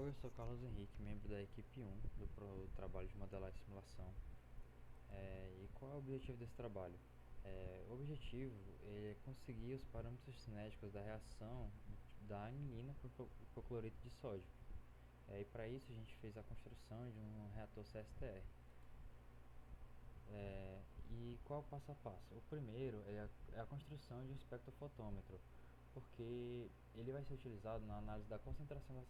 Oi, eu sou Carlos Henrique, membro da equipe 1 do trabalho de modelagem e simulação. E qual é o objetivo desse trabalho? O objetivo é conseguir os parâmetros cinéticos da reação da anilina para o hipoclorito de sódio. E para isso a gente fez a construção de um reator CSTR. E qual é o passo a passo? O primeiro é a construção de um espectrofotômetro, porque ele vai ser utilizado na análise da concentração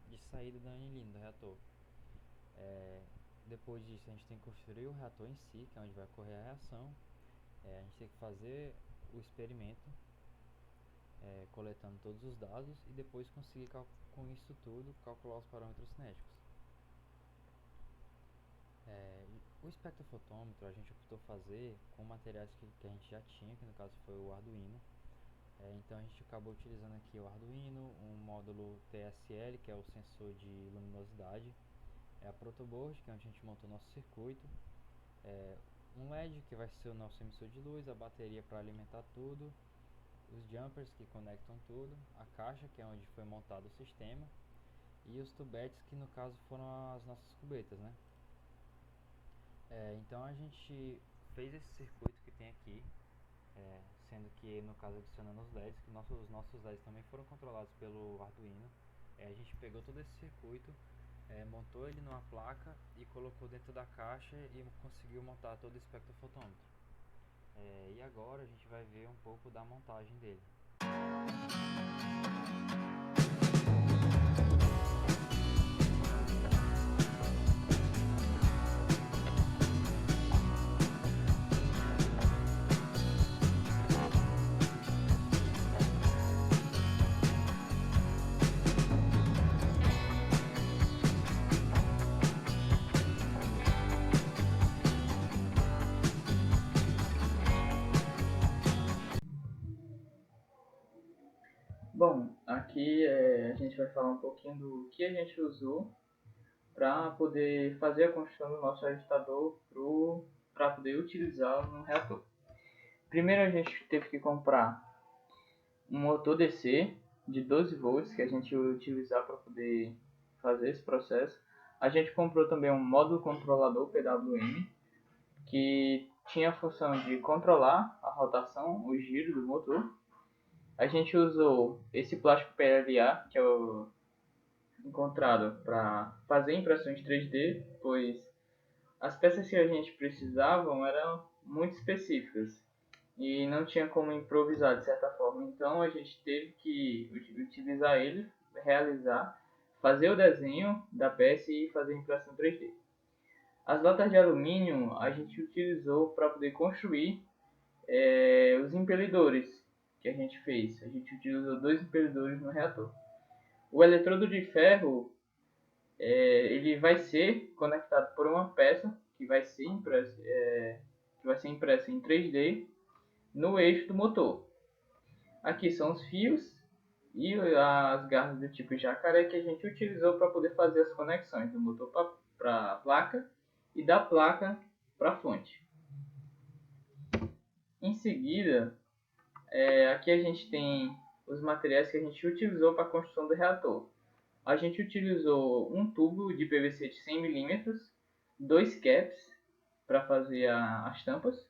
de saída da anilina do reator. Depois disso, a gente tem que construir o reator em si, que é onde vai ocorrer a reação. A gente tem que fazer o experimento, coletando todos os dados, e depois conseguir, com isso tudo, calcular os parâmetros cinéticos. O espectrofotômetro a gente optou fazer com materiais que a gente já tinha, que no caso foi o Arduino. Então a gente acabou utilizando aqui o Arduino, um módulo TSL, que é o sensor de luminosidade, a protoboard, que é onde a gente montou o nosso circuito, um LED, que vai ser o nosso emissor de luz, a bateria para alimentar tudo, os jumpers que conectam tudo, a caixa, que é onde foi montado o sistema, e os tubetes, que no caso foram as nossas cubetas, né? Então a gente fez esse circuito que tem aqui, sendo que no caso adicionando os LEDs, que os nossos LEDs também foram controlados pelo Arduino. A gente pegou todo esse circuito, montou ele numa placa e colocou dentro da caixa e conseguiu montar todo o espectrofotômetro. E agora a gente vai ver um pouco da montagem dele. Bom, aqui a gente vai falar um pouquinho do que a gente usou para poder fazer a construção do nosso ajustador para poder utilizá-lo no reator. Primeiro a gente teve que comprar um motor DC de 12 volts que a gente ia utilizar para poder fazer esse processo. A gente comprou também um módulo controlador PWM que tinha a função de controlar a rotação, o giro do motor. A gente usou esse plástico PLA, que é o encontrado para fazer impressões 3D, pois as peças que a gente precisava eram muito específicas e não tinha como improvisar de certa forma. Então a gente teve que utilizar ele, realizar, fazer o desenho da peça e fazer a impressão 3D. As latas de alumínio a gente utilizou para poder construir os impelidores que a gente fez. A gente utilizou 2 impelidores no reator. O eletrodo de ferro ele vai ser conectado por uma peça que vai ser impressa em 3D no eixo do motor. Aqui são os fios e as garras do tipo jacaré que a gente utilizou para poder fazer as conexões do motor para a placa e da placa para a fonte. Em seguida, aqui a gente tem os materiais que a gente utilizou para a construção do reator. A gente utilizou um tubo de PVC de 100 mm, 2 caps para fazer as tampas,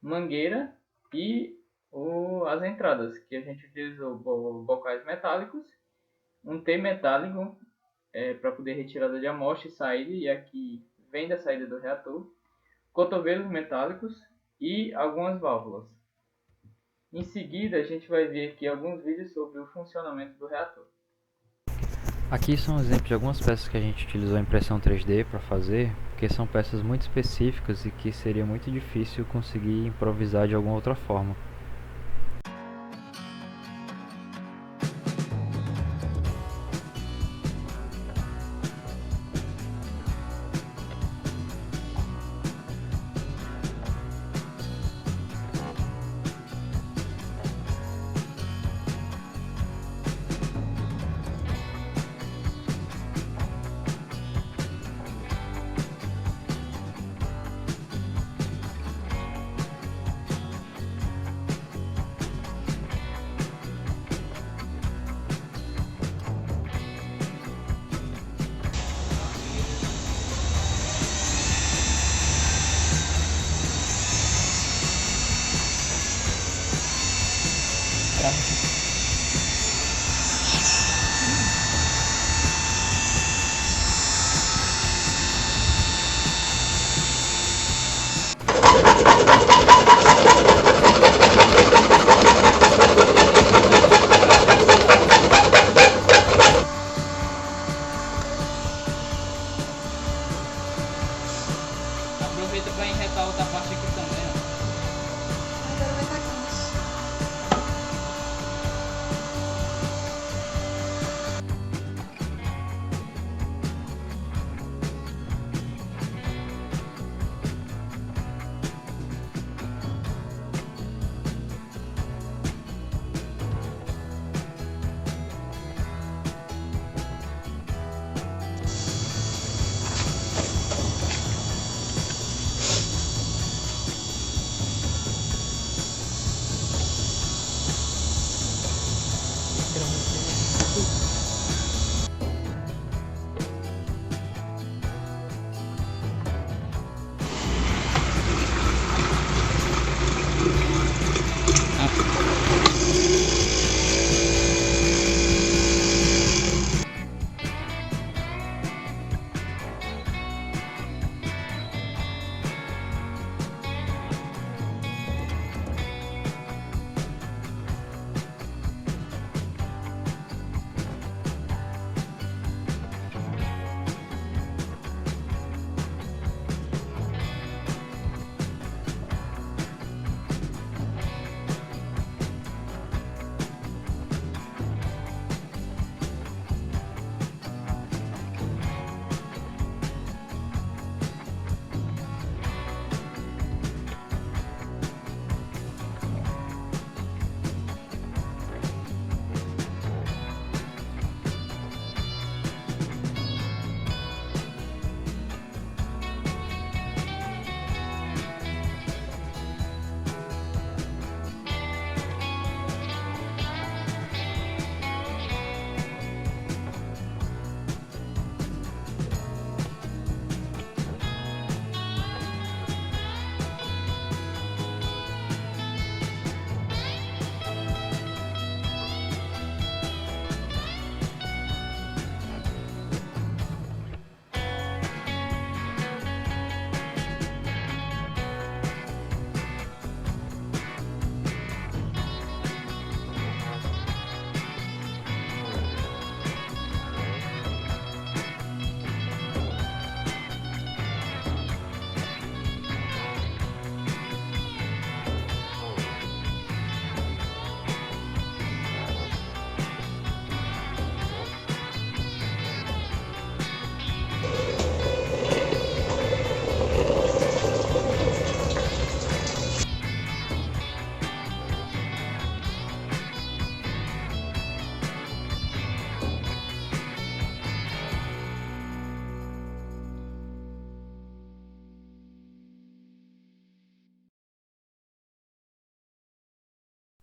mangueira e as entradas, que a gente utilizou bocais metálicos, um T metálico para poder retirada de amostra e saída, e aqui vem da saída do reator, cotovelos metálicos e algumas válvulas. Em seguida, a gente vai ver aqui alguns vídeos sobre o funcionamento do reator. Aqui são exemplos de algumas peças que a gente utilizou a impressão 3D para fazer, porque são peças muito específicas e que seria muito difícil conseguir improvisar de alguma outra forma.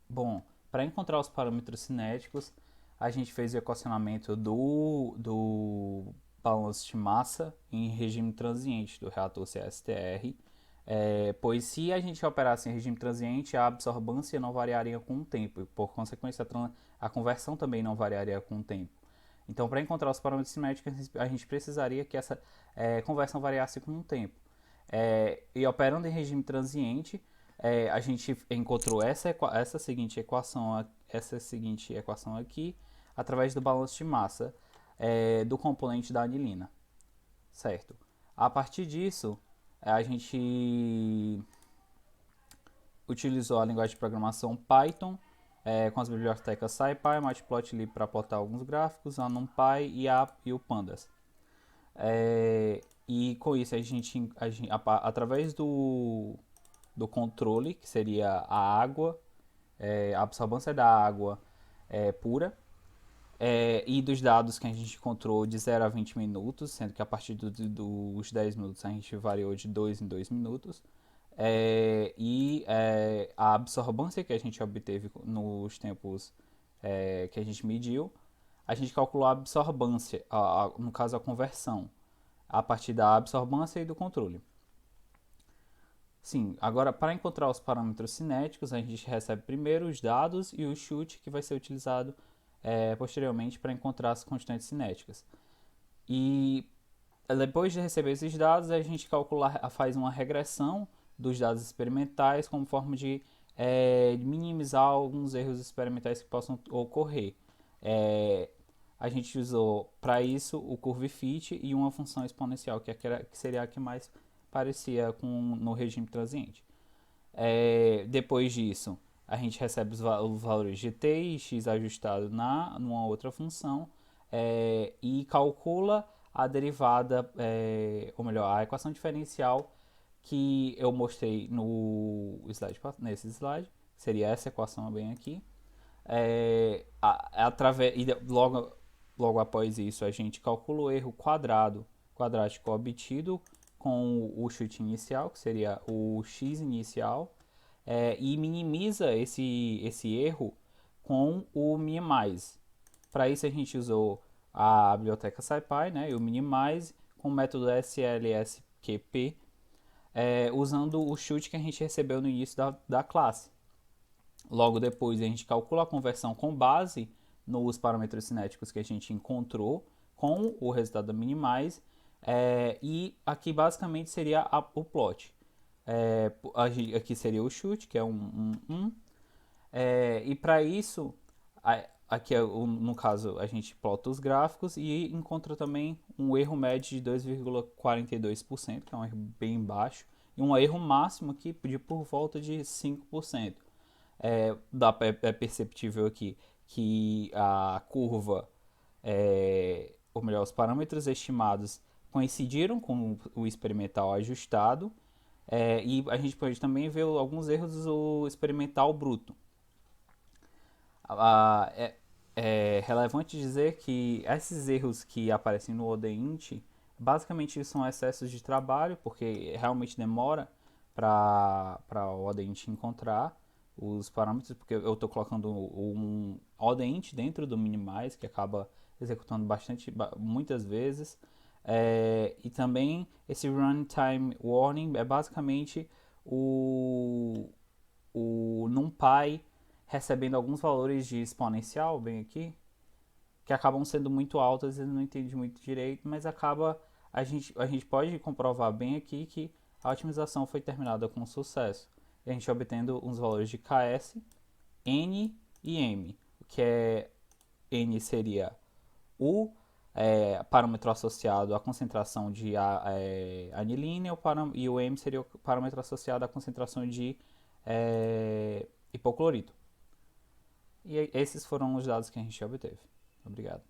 Bom, para encontrar os parâmetros cinéticos, a gente fez o equacionamento do balanço de massa em regime transiente do reator CSTR, pois se a gente operasse em regime transiente, a absorbância não variaria com o tempo, e por consequência a conversão também não variaria com o tempo. Então, para encontrar os parâmetros cinéticos, a gente precisaria que essa conversão variasse com o tempo. E operando em regime transiente, a gente encontrou essa seguinte equação aqui através do balanço de massa do componente da anilina, certo? A partir disso, a gente utilizou a linguagem de programação Python com as bibliotecas SciPy, Matplotlib para plotar alguns gráficos, a NumPy e o Pandas. E com isso através do controle, que seria a água, a absorvância da água pura, e dos dados que a gente encontrou de 0 a 20 minutos, sendo que a partir dos 10 minutos a gente variou de 2 em 2 minutos. A absorvância que a gente obteve nos tempos que a gente mediu, a gente calculou a absorvância, no caso a conversão, a partir da absorbância e do controle. Sim, agora para encontrar os parâmetros cinéticos, a gente recebe primeiro os dados e o chute que vai ser utilizado posteriormente para encontrar as constantes cinéticas. E depois de receber esses dados, a gente faz uma regressão dos dados experimentais como forma de minimizar alguns erros experimentais que possam ocorrer. A gente usou para isso o curve fit e uma função exponencial, que seria a que mais parecia no regime transiente. Depois disso, a gente recebe os valores de t e x ajustado numa outra função e calcula a derivada, ou melhor, a equação diferencial que eu mostrei nesse slide, seria essa equação bem aqui. Logo após isso, a gente calcula o erro quadrático obtido com o chute inicial, que seria o x inicial, e minimiza esse erro com o minimize. Para isso a gente usou a biblioteca SciPy, né, e o minimize com o método slsqp, usando o chute que a gente recebeu no início da classe. Logo depois a gente calcula a conversão com base nos parâmetros cinéticos que a gente encontrou com o resultado da minimize, e aqui basicamente seria o plot. Aqui seria o chute, que é e para isso, aqui no caso a gente plota os gráficos e encontra também um erro médio de 2,42%, que é um erro bem baixo, e um erro máximo aqui de por volta de 5%. É perceptível aqui que a curva, ou melhor, os parâmetros estimados coincidiram com o experimental ajustado, e a gente pode também ver alguns erros do experimental bruto. É relevante dizer que esses erros que aparecem no ODEINT basicamente são excessos de trabalho, porque realmente demora para o ODEINT encontrar os parâmetros, porque eu estou colocando um ODEINT dentro do Minimize, que acaba executando muitas vezes. E também esse runtime warning é basicamente o NumPy recebendo alguns valores de exponencial, bem aqui, que acabam sendo muito altas e não entende muito direito, mas a gente pode comprovar bem aqui que a otimização foi terminada com sucesso. E a gente obtendo uns valores de KS, N e M, o que N seria o parâmetro associado à concentração de anilina e o M seria o parâmetro associado à concentração de hipoclorito. E esses foram os dados que a gente obteve. Obrigado.